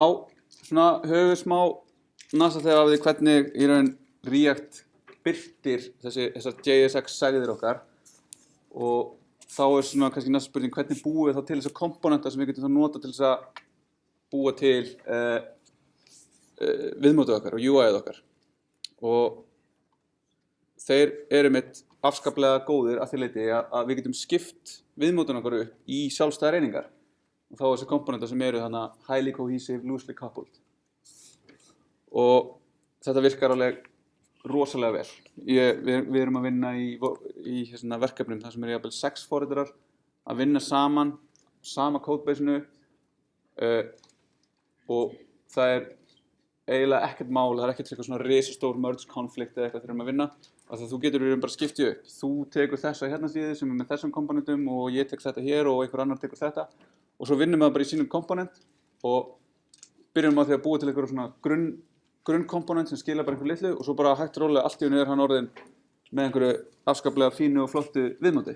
svona höfum smá nasa þegar af því hvernig í raun React birtir þessar JSX sæðir okkar og þá svona kannski næsta spurning hvernig búum við þá til þessar komponenta sem við getum þá nota til þess að búa til viðmótið okkar og UI-ið okkar og þeir eru mitt afskaplega góðir að því leyti að við getum skipt viðmótinu okkar upp í sjálfstæðar einingar og þá þessi komponenta sem eru þarna highly cohesive, loosely coupled og þetta virkar alveg rosalega vel. Við erum að vinna í verkefnum þar sem jafnvel 6 forritarar að vinna saman, sama codebase-inu og það eiginlega ekkert mál, það ekkert eitthvað svona risastór merge konflikt eða eitthvað þegar við erum að vinna af því að þú getur bara skiptið upp. Þú tekur þessa hérna síðu sem með þessum komponentum og ég tek þetta hér og einhver annar tekur þetta og svo vinnum við bara í sínum komponent og byrjum á því að búa til einhverjum svona grunnkomponent sem skila bara einhverju litlu og svo bara hægt rólega allt í einu hann orðinn með einhverju afskaplega fínu og flottu viðmóti.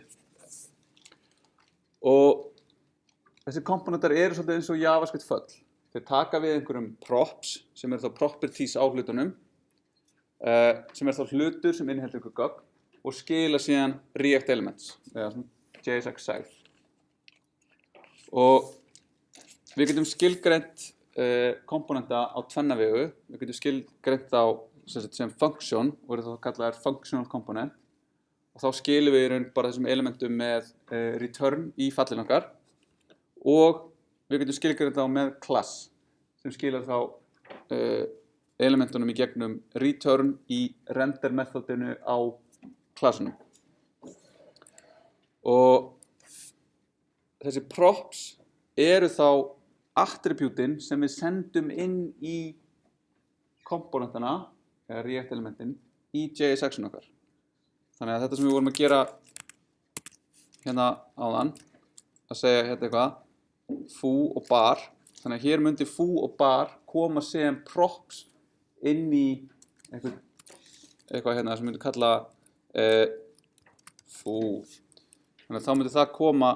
Og þessi komponentar eru svolítið eins og JavaScript föll. Þeir taka við einhverjum props sem eru þá properties á hlutunum sem þá hlutur sem inniheldur einhver gögn og skila síðan React Elements eða svona JSX sæð. Og við getum skilgreint komponenta á tvenna vegu. Við getum skilgreint þá sem function og eru þá kallaðar functional component og þá skilum við í raun bara þessum elementum með return í fallin okkar og við getum skilgreint þá með class sem skilar þá elementunum í gegnum return í render methodinu á klassunum. Og þessi props eru þá attributin sem við sendum inn í komponentana, eða React elementin, í JSX-un okkar. Þannig að þetta sem við vorum að gera hérna áðan, að segja hérna eitthvað, foo og bar, þannig að hér myndi foo og bar koma sem props inn í eitthvað hérna sem myndi kalla foo. Þannig að þá myndi það koma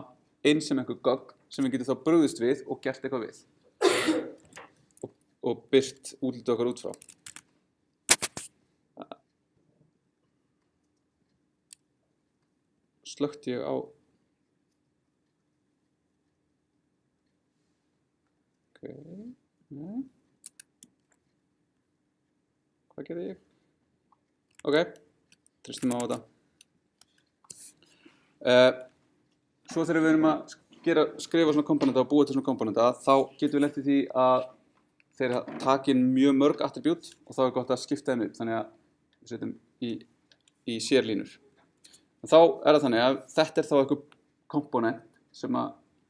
inn sem einhver gögn sem við getum þá brugðist við og gert eitthvað við og byrt útlitið okkar út frá. Slökkti ég á Hvað gerði ég? Tristum á þetta. Svo þegar við erum að skrifa svona komponenta og búa til svona komponenta, þá getum við lent í því að þeir taka inn mjög mörg attribút og þá gott að skipta þeim upp, þannig að við setjum í sérlínur. Þá það þannig að þetta þá einhver komponent sem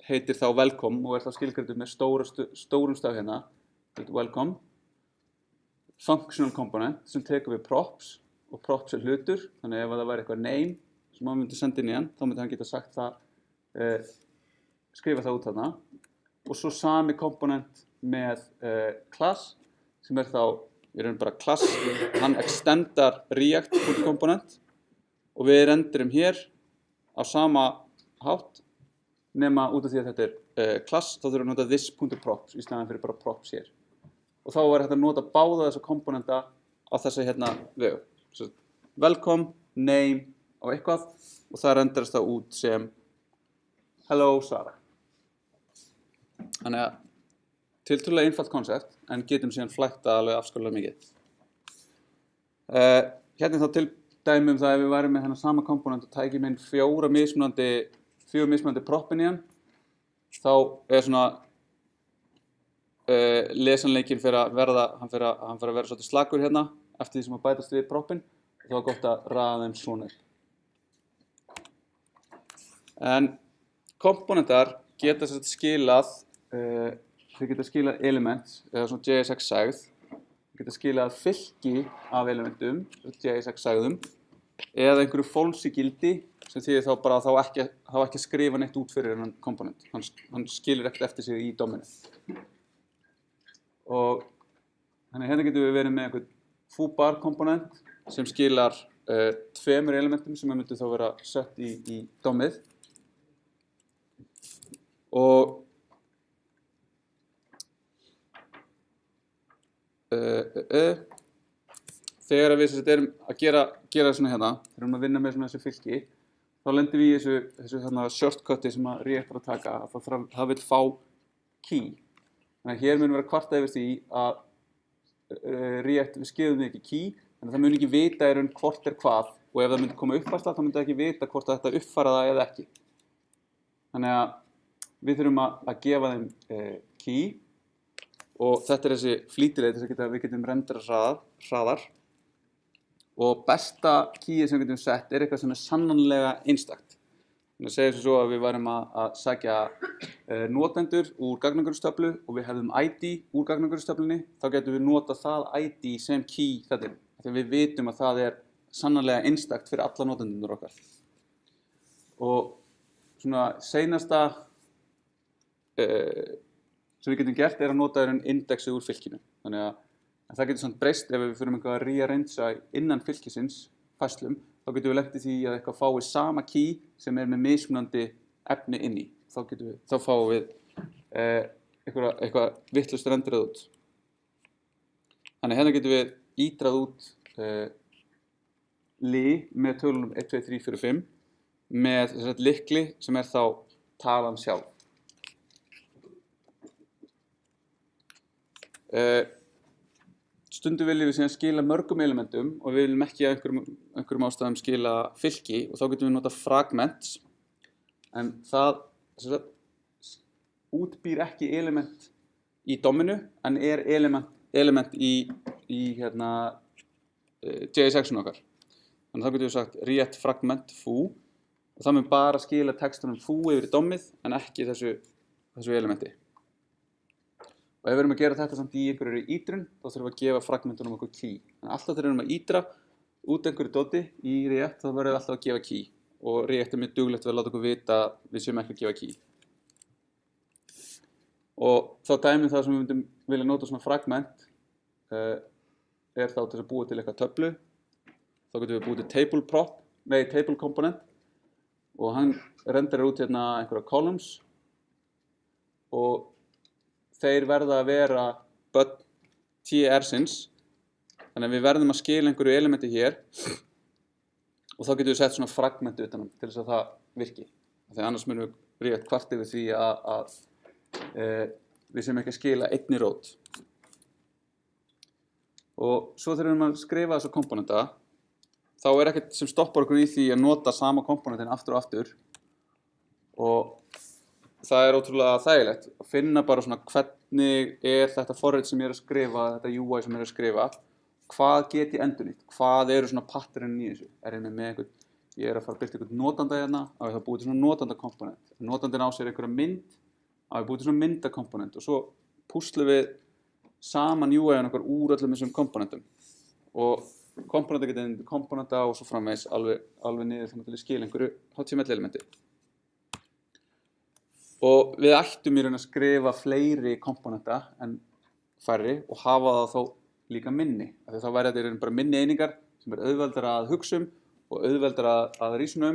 heitir þá welcome og þá skilgreindur með stórum staf hérna, welcome, functional component sem tekur við props og props hlutur, þannig ef það væri eitthvað name sem maður myndi senda inn í hann, þá myndi hann geta sagt það, skrifa það út þarna og svo sami komponent með class sem þá í raun bara class, hann extendar React.component og við rendurum hér á sama hátt nema út af því að þetta class, þá þurfum við að nota this.props í staðinn fyrir bara props hér. Og þá hægt að nota báða þessa komponenta á þessi hérna vegu. Welcome, name og eitthvað og það rendarast það út sem hello Sara. Þannig að tiltölulega einfalt konsept en getum síðan flækta alveg afskaplega mikið. Hérna þá til dæmi það ef við værum með þennan sama komponent og tækjum inn 4 mismunandi proppin í hann, þá svona lesanleikinn fyrir að verða, hann fyrir að vera svolítið slakur hérna eftir því sem að bætast við proppin og þá gott að raða þeim svona upp. En komponentar geta skilað, þeir geta skilað elements eða svona JSX sægð, þeir geta skilað fylki af elementum, JSX sægðum eða einhverju falsi gildi sem þýðir þá bara þá ekki skrifa neitt út fyrir þennan komponent. Hann skilur ekkert eftir sig í dominu. Og þannig hérna getum við verið með einhvern foobar komponent sem skilar 2 elementum sem myndu þá vera sett í domið. Og þegar við erum að gera svona hérna, þegar við erum að vinna með svona þessu fylki, þá lendum við í þessu shortcuti sem að React er að taka, að það vill fá key. Þannig að hér mun vera kvartað yfir því að React, við skilum ekki key, þannig að það mun ekki vita hvort hvað, og ef það myndi koma uppfærsla, þá myndi það ekki vita hvort það ætti að uppfæra það eða ekki. Þannig að við þurfum að gefa þeim key, og þetta þessi flýtileið til þess að við getum rendera hraðar. Og besta keyið sem við getum sett eitthvað sem sannanlega einstakt. Þannig að segja svo að við værum að sækja notendur úr gagnagrunnstöflu og við hefðum ID úr gagnagrunnstöflunni, þá getum við notað það ID sem key þetta. Þegar við vitum að það sannanlega einstakt fyrir alla notendunir okkar. Og svona seinasta sem við getum gert að nota indexið úr fylkinu. Þannig að það getur samt breyst ef við fyrir eitthvað að rearrangea innan fylkisins fæslum, þá getum við lent í því að eitthvað fái sama key sem með mismunandi efni inn í. Þá fáum við eitthvað vitlaust renderað út. Þannig hérna getum við ídrað út með tölunum 1, 2, 3, 4, 5 með lykli sem þá talan sjálf. Stundum viljum við síðan skila mörgum elementum og við viljum ekki að einhverjum ástæðum skila fylki og þá getum við nota fragments, en það útbýr ekki element í DOM-inu en element í JSX-inu okkar. Þannig þá getum við sagt react fragment foo og það mun bara skila textunum foo yfir í DOM-ið en ekki þessu elementi. Og ef við erum að gera þetta samt í einhverju ítrun, þá þurfum við að gefa fragmentunum okkur key. En alltaf þegar við erum að ítra út einhverju doti í React, þá verðum við alltaf að gefa key. Og React mjög duglegt við að láta okkur vita að við séum ekki að gefa key. Og þá dæmið það sem við myndum vilja nota svona fragment þá til að búa til eitthvað töflu. Þá getum við búið til table component og hann renderar út hérna einhverja columns og þeir verða að vera börn TR-sins, þannig að við verðum að skila einhverju elementi hér og þá getum við sett svona fragment utanum til þess að það virki. Þegar annars munum við React kvart yfir því að við séum ekki að skila einni rót. Og svo þegar við erum að skrifa þessa komponenta, þá ekkert sem stoppar okkur í því að nota sama komponentin aftur og aftur og það ótrúlega þægilegt að finna bara svona hvernig þetta forrit sem ég að skrifa, þetta UI sem ég að skrifa, hvað get ég endurnýtt, hvað svona patternin í þessu. Ég að fara að byrta einhvern notanda hérna, að ég búið til svona notandakomponent. Notandinn á sér einhverja mynd, að ég búið til svona myndakomponent og svo púslum við saman UI-un okkar úr öllum þessum komponentum. Og komponenta getur komponenta og svo framvegis alveg niður þannig til að skila einhverju HTML-elementi. Og við ættum í raun að skrifa fleiri komponenta en færri og hafa það þá líka minni. Þá væri þetta í raun bara minni einingar sem auðveldara að hugsa og auðveldara að reasona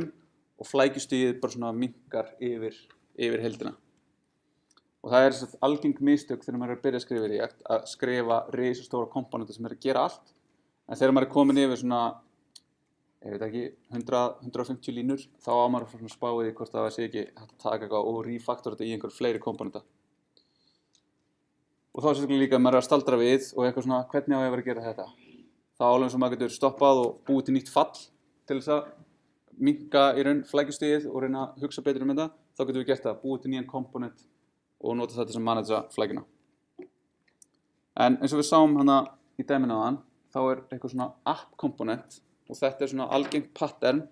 og flækjustigið bara svona minnkar yfir heildina. Og það algeng mistök þegar maður að byrja að skrifa í React að skrifa risastóra komponenta sem að gera allt. En þegar maður komin yfir svona, ég veit ekki, 150 línur, þá á maður að spá í hvort það sé ekki hægt að taka eitthvað og refactora þetta í einhver fleiri komponenta. Og þá sérstaklega líka að maður að staldra við og eitthvað svona, hvernig á ég að vera að gera þetta? Þá alveg sem maður getur stoppað og búið til nýtt fall til þess að minnka í raun flækjustigið og reyna að hugsa betur þetta. Þá getum við gert það, búið til nýjan komponent og nota þetta sem managea flækjuna. En eins og við sáum hana í dæminu áðan, þá eitthvað svona app komponent og þetta svona algengt pattern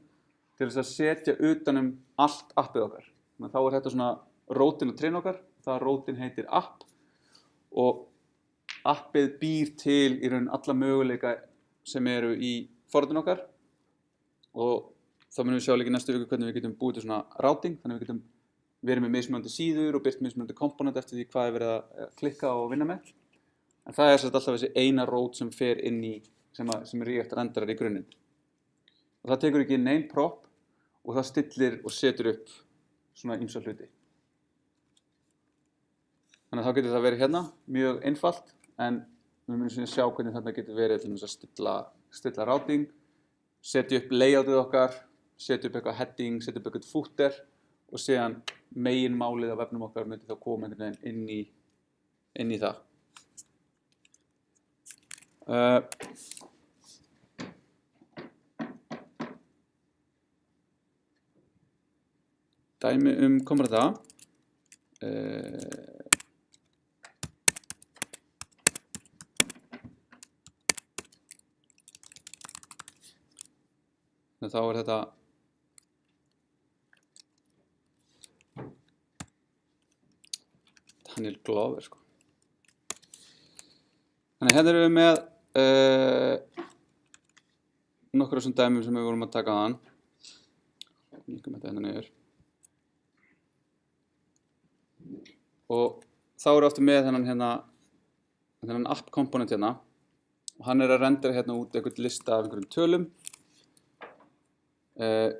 til þess að setja utanum allt appið okkar. Þannig að þá þetta svona rótin og trénu okkar, það rótin heitir app og appið býr til í raun alla möguleika sem eru í forritinu okkar og þá munum við sjá líka í næstu viku hvernig við getum búið til svona routing, þannig að við getum verið með mismunandi síður og birt mismunandi komponent eftir því hvað verið að klikka og vinna með. En það alltaf þessi eina rót sem fer inn í sem React renderar í grunninn. Og það tekur ekki nein prop og það stillir og setur upp svona ýmsa hluti. Þannig að þá getur það verið hérna, mjög einfalt, en við munum síðan sjá hvernig þetta getur verið til þess að stilla routing, setja upp layoutið okkar, setja upp eitthvað heading, setja upp eitthvað footer og síðan meginmálið á vefnum okkar myndi þá koma einhvern veginn inn í það. Dæmi komponenta. Þá þetta Daniel Glover sko. Þannig hérna erum við með nokkur af þessum dæmum sem við vorum að taka þaðan. Líkum þetta hérna niður. Og þá erum við aftur með þennan app komponent hérna og hann að rendera hérna út einhvern lista af einhverjum tölum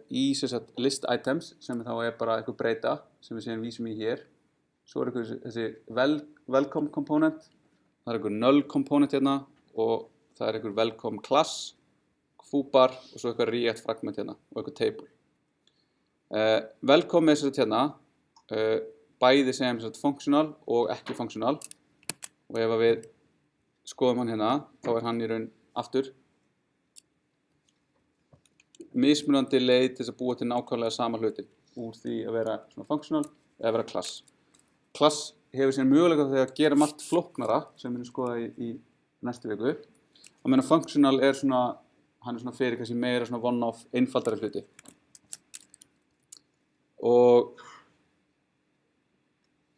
í list items sem þá bara einhver breyta sem við síðan vísum í hér. Svo þessi welcome component, það einhver null component hérna og það einhver welcome class, foobar og svo eitthvað react fragment hérna og eitthvað table. Welcome hérna bæði sem functional og ekki functional og ef við skoðum hann hérna þá hann í raun aftur mismunandi leið til að búa til nákvæmlega sama hluti úr því að vera svona functional eða að vera class. Class hefur síðan möguleika þegar að gera margt flóknara sem við skoða í næstu viku. Á meðan functional hann svona fyrir kannski meira svona one-off einfaldari hluti. Og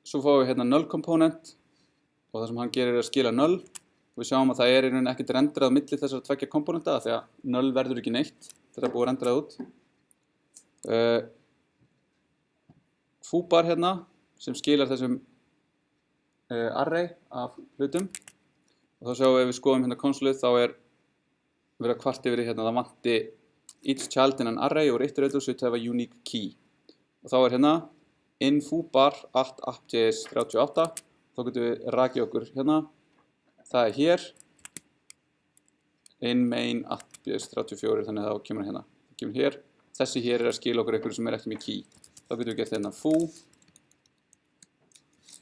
svo fáum við hérna null component og það sem hann gerir að skila null. Við sjáum að það í raun ekkert renderað á milli þessara tveggja komponenta því að null verður ekki neitt. Þetta búið að renderað út. Foobar hérna sem skilar þessum array af hlutum. Og þá sjáum við ef við skoðum hérna konsolið þá verið að kvart yfir hérna það vanti each child in an array or iterator should have a unique key. Og þá hérna in foobar at app.js38 þá getum við rakið okkur hérna. Það hér in main app.js34 þannig að það kemur hérna. Það kemur hér. Þessi hér að skila okkur einhverju sem ekki með key. Þá getum við gert hérna foo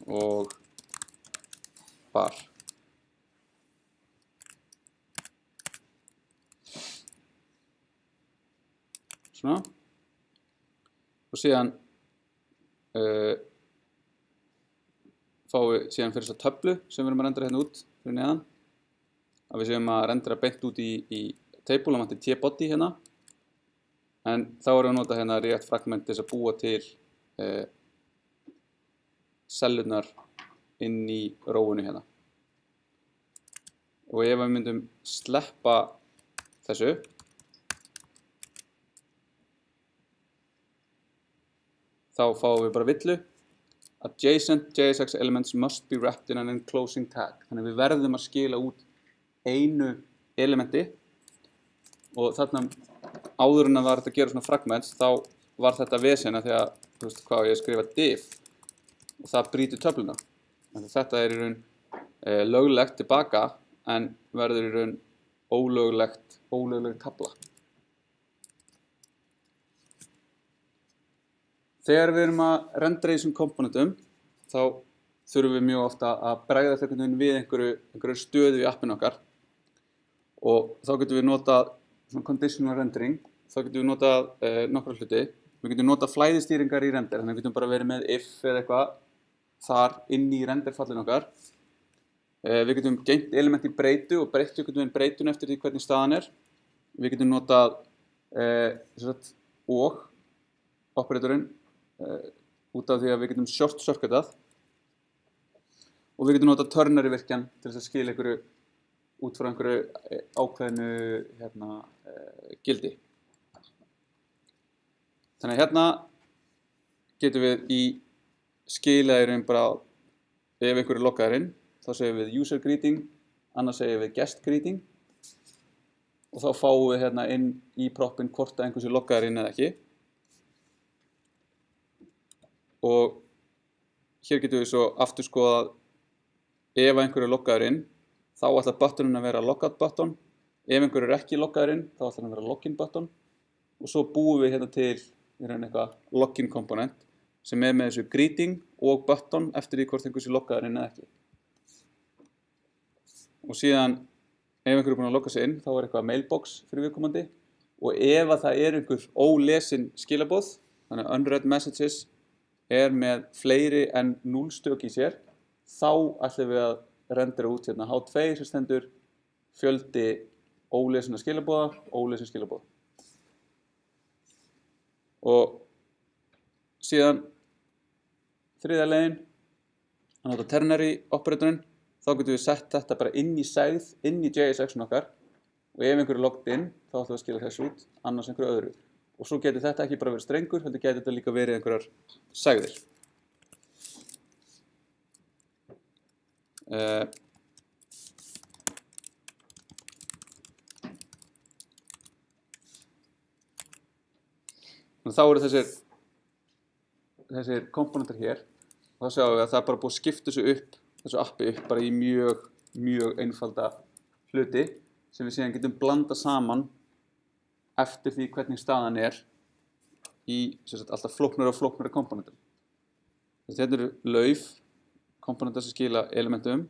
og bar. Svona. Og síðan fáum við síðan fyrir þessa töflu sem við erum að rendera hérna út fyrir neðan. Að við séum að rendera beint út í table, hann vanti t-body hérna. En þá erum við að nota hérna react fragment til þess að búa til sellurnar inn í rófunni hérna. Og ef við myndum sleppa þessu þá fáum við bara villu. Adjacent JSX elements must be wrapped in an enclosing tag. Þannig við verðum að skila út einu elementi og þarna áður en að var þetta að gera svona fragments þá var þetta vesena því að þú veist hvað ég skrifa div og það brýtur töfluna. Þetta í raun löglegt tilbaka en verður í raun ólögleg tafla. Þegar við erum að rendera í þessum komponentum þá þurfum við mjög ofta að bregðast einhvern veginn við einhverju stöðu í appinu okkar og þá getum við notað svona conditional rendering, þá getum við notað nokkra hluti. Við getum notað flæðistýringar í render, þannig að við getum bara verið með if eða eitthvað þar inn í renderfallinu okkar. Við getum geymt element í breytu og breytt einhvern veginn breytun eftir því hvernig staðan er. Við getum notað og operatorinn út af því að við getum short circuitað og við getum notað ternary virkjan til þess að skila einhverju út frá einhverju ákveðnu gildi. Þannig að hérna getum við í skilaðurinn bara ef einhverju loggaður inn þá segjum við user greeting, annars segjum við guest greeting og þá fáum við hérna inn í proppin hvort að einhversu loggaður inn eða ekki. Og hér getum við svo aftur skoðað ef einhverju loggaður inn þá ætlar buttonin að vera logout button. Ef einhver ekki loggaður inn, þá ætlar hann að vera login button. Og svo búum við hérna til í raun eitthvað login komponent sem með þessu greeting og button eftir því hvort einhver sé loggaður inn eða ekki. Og síðan ef einhver búinn að logga sig inn, þá eitthvað mailbox fyrir viðkomandi. Og ef að það einhver ólesin skilaboð, þannig að unread messages með fleiri en 0 stök í sér, þá ætlum við að rendera út hérna H2 sem stendur fjöldi ólesinna skilaboða, ólesin skilaboð. Og síðan þriðja leiðin, að nota ternary operatorinn, þá getum við sett þetta bara inn í segð, inn í JSX-un okkar og ef einhver logged inn, þá ætlum við að skila þessu út, annars einhverju öðru. Og svo getur þetta ekki bara verið strengur, heldur getur þetta líka verið einhverjar segðir. Þá eru þessir komponentar hér og þá sjáum við að það er bara búið að skipta þessu appi upp bara í mjög einfalda hluti sem við síðan getum blanda saman eftir því hvernig staðan í alltaf flóknari og flóknari komponentum. Þetta eru lauf, komponentar sem skila elementum.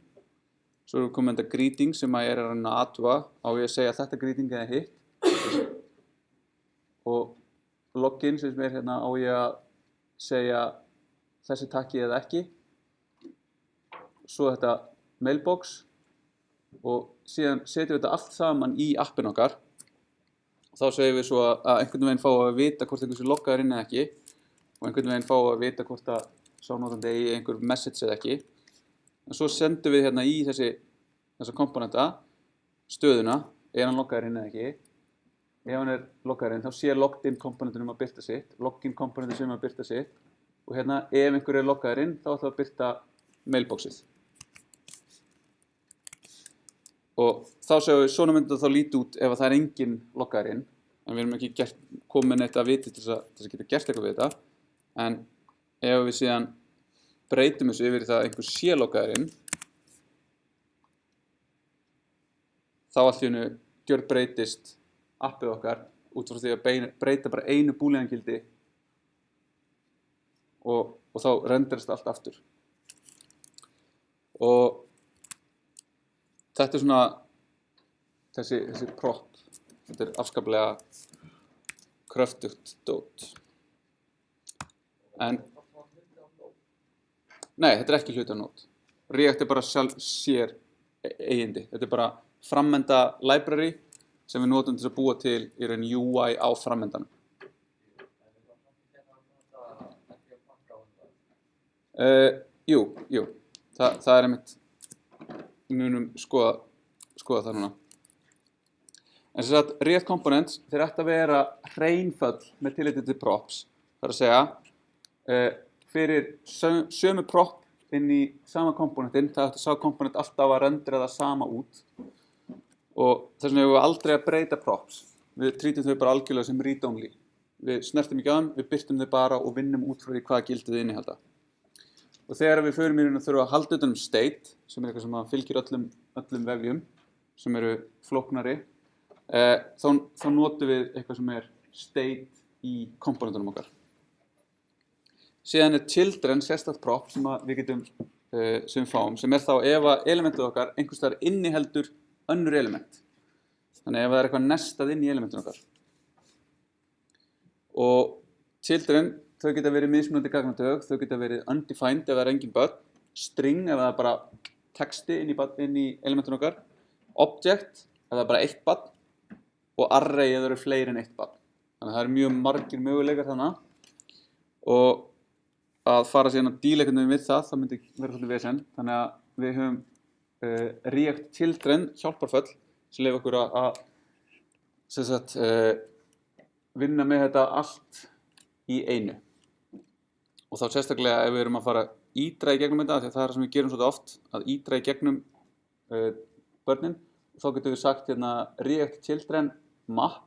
Svo eru komið þetta greeting sem að að reyna að athuga á ég að segja þetta greeting eða hitt. Og login sem hérna á ég að segja þessi takki eða ekki. Svo þetta mailbox og síðan setjum við þetta allt saman í appin okkar. Þá segjum við svo að einhvern veginn fá að vita hvort einhver sé loggaður inn eða ekki og einhvern veginn fá að vita hvort að sá notandi eigi einhver message eða ekki. En svo sendum við hérna í þessa komponenta stöðuna, hann loggaður inn eða ekki. Ef hann loggaður inn, þá sé logged in komponentunum að birta sitt, login komponentur sem að birta sitt og hérna ef einhver loggaður inn, þá ætlum við að birta mailboxið. Og þá segjum við, svona myndi það þá líti út ef það engin loggaður inn, en við erum ekki komin neitt að viti til þess að geta gert eitthvað við þetta, en ef við síðan breytum þessu yfir það að einhver sé loggaður inn, þá allt í einu gjörbreytist appið okkar út frá því að breyta bara einu búliðangildi og þá renderast allt aftur. Og þetta svona þessi prop, þetta afskaplega kröftugt dót. En nei, þetta ekki hluti af nót. React bara sér eigindi. Þetta bara framenda library sem við notum til að búa til í raun UI á frammendanum. Jú. Það einmitt, við munum skoða það núna. En sem sagt, React Components, þeir ætti að vera hreinföll með tilliti til props. Það er að segja, fyrir sömu prop inn í sama komponentin, það ætti sá komponent alltaf að rendera það sama út. Og þess vegna hefur við aldrei að breyta props. Við treatum þau bara algjörlega sem read-only. Við snertum ekki á þeim, við birtum þau bara og vinnum út frá því hvað gildið innihalda. Og þegar við förum í raun að þurfa að halda utan state, sem eitthvað sem fylgir öllum vefjum, sem eru flóknari, þá notum við eitthvað sem state í komponentunum okkar. Síðan children, sérstakt prop, sem við getum, sem við fáum, sem þá ef að elementið okkar einhvers staðar inniheldur önnur element. Þannig ef það eitthvað nestað inn í elementin okkar. Og children, þau geta verið mismunandi gagnatök, þau geta verið undefined ef það engin börn, string ef það bara texti inn í elementin okkar, object ef það bara eitt barn og array ef það eru fleiri en eitt barn. Þannig að það eru mjög margir möguleikar þannig. Og að fara síðan að díla við það myndi vera svolítið vesen. Þannig að við höfum React Children hjálparföll sem leyfa okkur að vinna með þetta allt í einu. Og þá sérstaklega ef við erum að fara ídra í gegnum þetta, því það sem við gerum svolítið oft, að ídra í gegnum börnin, þá getum við sagt hérna React Children map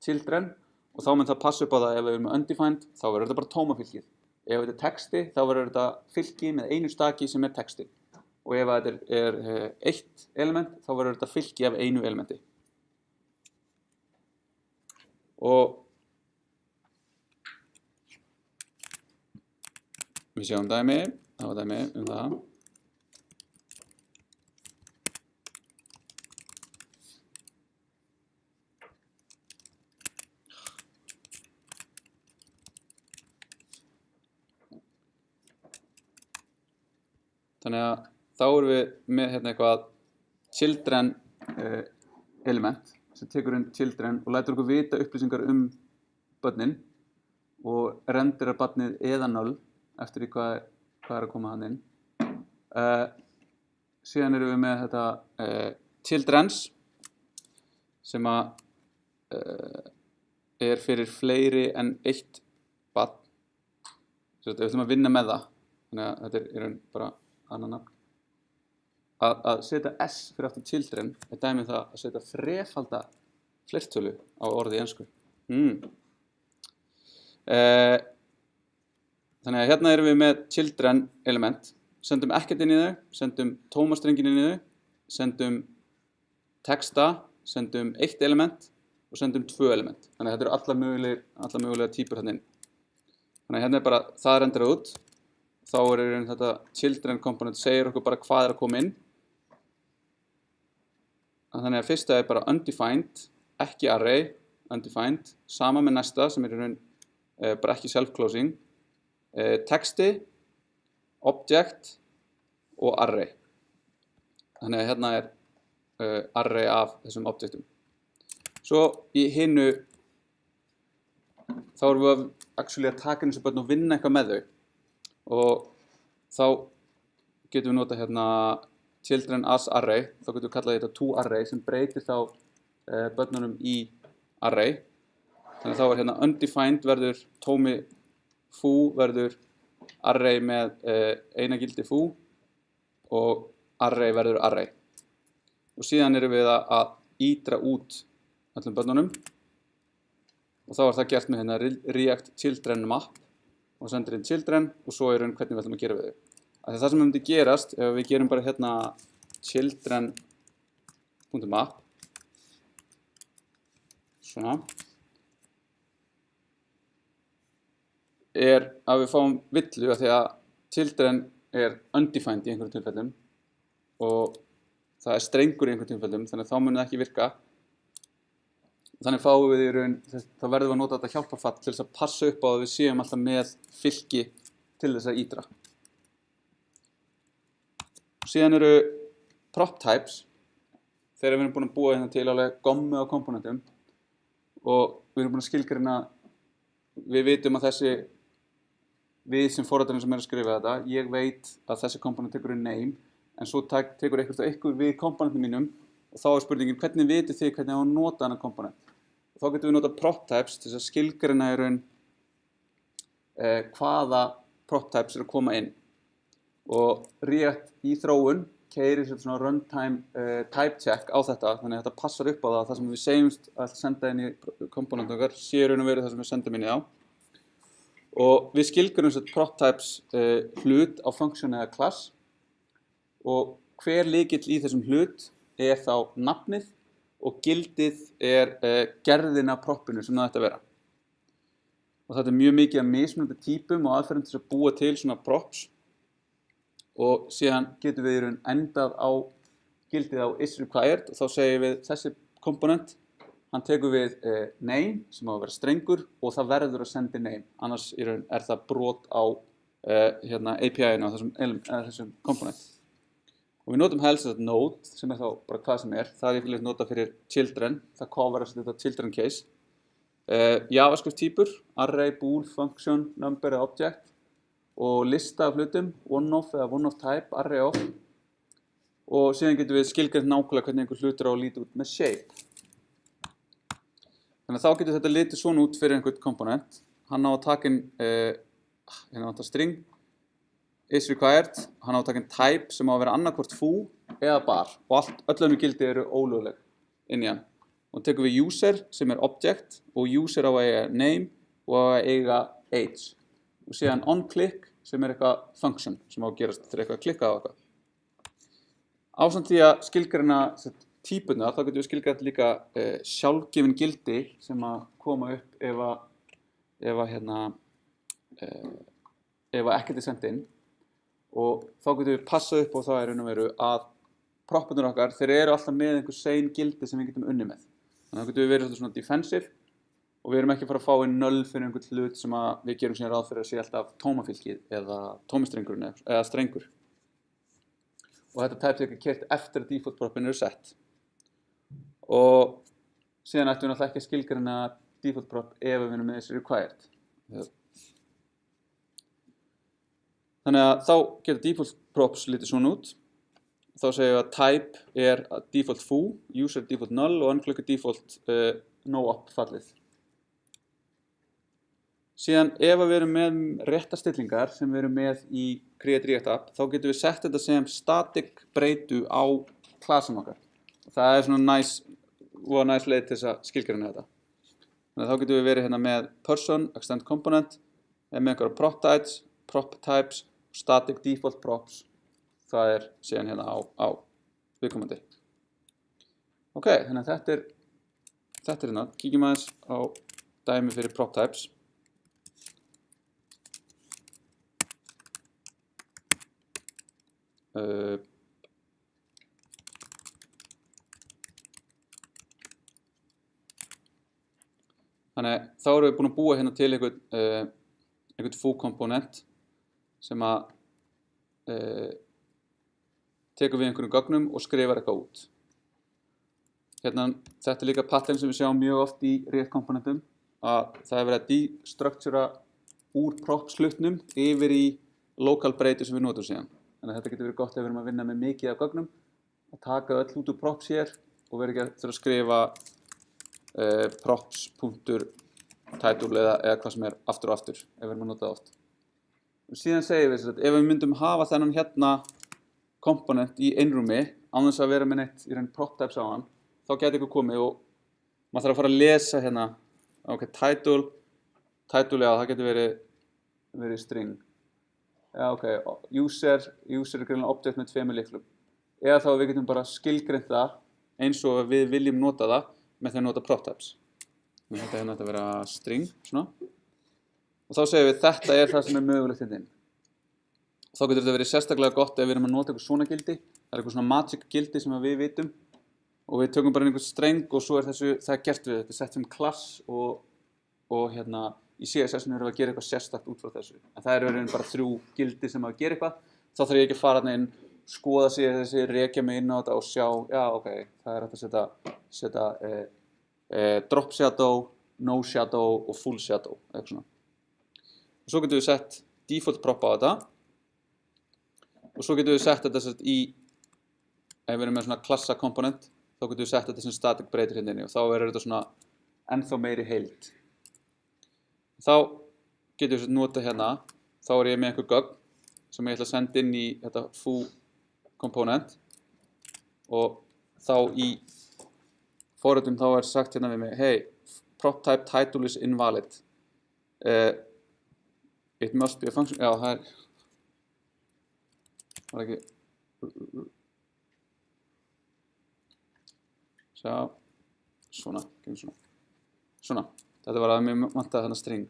children og þá mun það passa upp á það ef við erum með undefined, þá verður þetta bara tómafylkið. Ef þetta texti, þá verður þetta fylki með einu staki sem texti. og ef þetta er eitt element þá verður þetta fylki af einu elementi. Og við sjáum dæmi, það var dæmi það. Þannig að þá erum við með hérna eitthvað children element sem tekur inn children og lætur okkur vita upplýsingar börnin og renderar barnið eða null eftir því hvað er að koma hann inn. Síðan erum við með þetta childrens sem er fyrir fleiri en eitt barn. Svo við ætlum að vinna með það. Þannig að þetta er bara annan nafn. Að setja S fyrir aftur children er dæmi það að setja þrefalda fleirtölu á orði í ensku. Þannig að hérna erum við með children element. Sendum ekkert inn í þau, sendum tómastrengin inn í þau, sendum texta, sendum eitt element og sendum 2 element. Þannig að þetta eru alla mögulega típur hérna inn. Þannig að hérna er bara það renderað út. Þá þetta children component segir okkur bara hvað er að koma inn. Þannig að fyrsta er bara undefined, ekki array, undefined, sama með næsta sem er bara ekki self-closing, texti, object og array. Þannig að hérna er array af þessum objectum. Svo í hinu þá erum við að taka inn þessu börn og vinna eitthvað með þau. Og þá getum við nota hérna children as array, þá getum við kallað þetta to array sem breytir þá börnunum í array. Þannig að þá er hérna undefined verður tómi foo verður array með eina gildi foo og array verður array. Og síðan erum við að ídra út öllum börnunum og þá er það gert með hérna react children map og sendir inn children og svo hvernig við ætlum að gera við þau. Það sem myndi gerast ef við gerum bara hérna children.map svona er að við fáum villu af því að children er undefined í einhverjum tilfellum og það er strengur í einhverjum tilfellum þannig að þá mun það ekki virka. Þannig fáum við þá verðum við að nota þetta hjálparfall til þess að passa upp á að við séum alltaf með fylki til þess að ídra. Síðan eru prop types þegar við erum búin að búa hérna til alveg gommu á komponentum og við erum búin að skilgreina, við vitum að við sem forritarinn sem að skrifa þetta, ég veit að þessi komponent tekur inn name en svo tekur eitthvað við komponentum mínum og þá er spurningin hvernig vitið þið hvernig á að nota hana komponent. Þá getum við nota prop types til þess að skilgreina hvaða prop types eru að koma inn. Og React í þróun keyrir svona runtime type check á þetta, þannig að þetta passar upp á það sem við segjumst að senda inn í komponentum okkar, sé raun og veru það sem við sendum inn í á. Og við skilgreinum prop types hlut á function eða class og hver lykill í þessum hlut er þá nafnið og gildið er gerðin af proppinu sem það ætti að vera. Og þetta er mjög mikið af mismunandi típum og aðferðum til að búa til svona props og síðan getum við endað á gildið á isRequired og þá segjum við þessi komponent, hann tekur við name sem á að vera strengur og það verður að senda name, annars er það brot á API-inu á þessum komponent. Og við notum helst þetta node, sem er þá bara hvað sem er. Það er yfirleitt notað fyrir children, það coverar þetta children case. JavaScript típur, array, bool, function, number eða object. Og lista af hlutum, one-off eða one-off type, array of. Og síðan getum við skilgreint nákvæmlega hvernig einhver hlutur á að líta út með shape. Þannig að þá getur þetta litið svona út fyrir einhvern komponent. Hann á að taka inn, hérna vantar string. isRequired, hann á að taka inn type sem á að vera annarkvort foo eða bar og öll önnur gildi eru ólögleg inn í hann. Og tekum við user sem er object og user á að eiga name og á að eiga age. Og síðan onClick sem er eitthvað function sem á að gerast þegar eitthvað klikkað á eitthvað. Ásamt því að skilgreina típurnar, þá getum við skilgreint líka sjálfgefin gildi sem að koma upp ef ekkert sendt inn, og þá getum við passað upp á það í raun og veru að propparnir okkar, þeir eru alltaf með einhver sein gildi sem við getum unnið með. Þannig að þá getum við verið svona defensive og við erum ekki að fara að fá inn null fyrir einhvern hlut sem að við gerum síðan ráð fyrir að sé alltaf tómafylkið eða tómistrengurinn eða strengur. Og þetta type er ekki keyrt eftir að default propin eru sett. Og síðan ættum við náttúrulega ekki að skilgreina default prop ef við erum með þessi required. Þannig að þá geta default props litið svona út. Þá segjum við að type er default foo, user default null og unclock default no op fallið. Síðan ef við erum með réttar stillingar sem við erum með í Create React App, þá getum við sett þetta sem static breytu á klassan okkar. Það er svona næs leið til þess að skilgreina þetta. Þannig að þá getum við verið hérna með person, extend component, með einhverja prop types, static default props. Það er síðan hérna á viðkomandi. Ok, þannig að þetta er hérna. Kíkjum aðeins á dæmi fyrir prop types. Þannig þá erum við búin að búa hérna til einhvern foo komponent sem að tekur við einhverjum gögnum og skrifar eitthvað út. Hérna, þetta er líka pattern sem við sjáum mjög oft í React komponentum, að það er verið að destructura úr props hlutnum yfir í lokal breytu sem við notum síðan. Þannig að þetta getur verið gott ef við erum að vinna með mikið af gögnum, að taka öll út úr props hér og vera ekki að þurfa að skrifa props.title eða hvað sem er aftur og aftur ef við erum að nota það oft. Og síðan segjum við að ef við myndum hafa þennan hérna komponent í einrúmi án þess að vera með neitt í raun prop types á hann, þá gæti eitthvað komið og maður þarf að fara að lesa hérna, ok, title, já, það getur verið string. Já, ok, user er greinilega object með 2 lyklum. Eða þá við getum bara skilgreint það eins og við viljum nota það með því að nota prop types. Þetta hérna ætti að vera string, svona. Og þá segjum við þetta er það sem er mögulegt hérna inn. Þá getur þetta verið sérstaklega gott ef við erum að nota eitthvað svona gildi. Það er eitthvað svona magic gildi sem við vitum. Og við tökum bara einhvern streng og svo er það gert við þetta, sett sem klass og hérna í CSS-inu erum við að gera eitthvað sérstakt út frá þessu. En það eru bara 3 gildi sem að gera eitthvað. Þá þarf ég ekki að fara inn, skoða CSS, rekja mig inn á þetta og sjá, já, ok, það er hægt að setja drop shadow, no shadow og full shadow, eitthvað svona. Og svo getum við sett default prop á þetta. Og svo getum við sett þetta ef við erum með svona klassa komponent, þá getum við sett þetta sem static breytir hérna inni og þá er þetta svona ennþá meiri heild. Þá getum við nota hérna, þá er ég með einhver gögn sem ég ætla að senda inn í þetta foo komponent og þá í forritum þá er sagt hérna við mig, hey, prop type title is invalid. It must be a function, já, það var ekki, sjá, svona, þetta var að mér vantaði þarna string.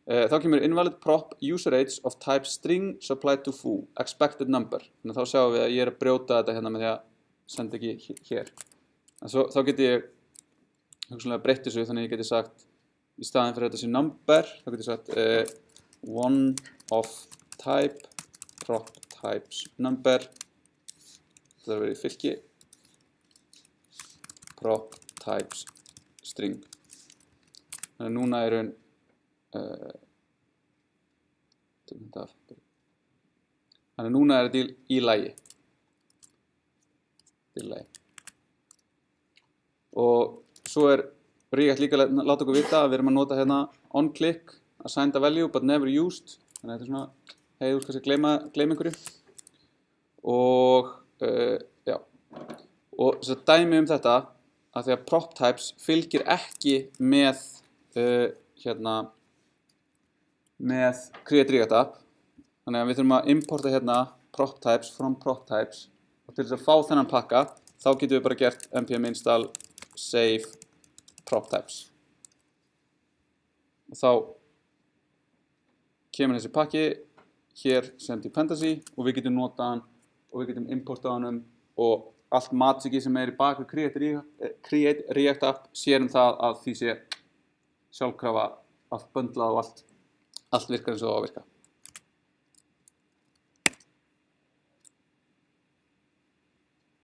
Þá kemur invalid prop user age of type string supplied to foo, expected number. Þannig að þá sjáum við að ég er að brjóta þetta hérna með því að senda ekki hér. En þá geti ég hugsanlega breytt þessu, þannig að ég geti sagt í staðinn fyrir þetta sem number, þá geti ég sagt one of type prop types number, það er verið í fylki, prop types string. Þannig að núna er þetta í lagi. Og svo er React líka að láta okkur vita að við erum að nota hérna onClick, assigned a value but never used. Þannig að þetta er svona, hey, þú kannski gleyma einhverju. Og já, og þess að dæmi þetta að því að prop types fylgir ekki með Create React App. Þannig að við þurfum að importa hérna prop types from prop types og til þess að fá þennan pakka þá getum við bara gert npm install save prop types og þá kemur þessi pakki hér sem dependency og við getum notað hann og við getum importað hann og allt magicið sem í bak við create React app sér það að því sé sjálfkrafa allt böndlað og allt virkar eins og það á að virka.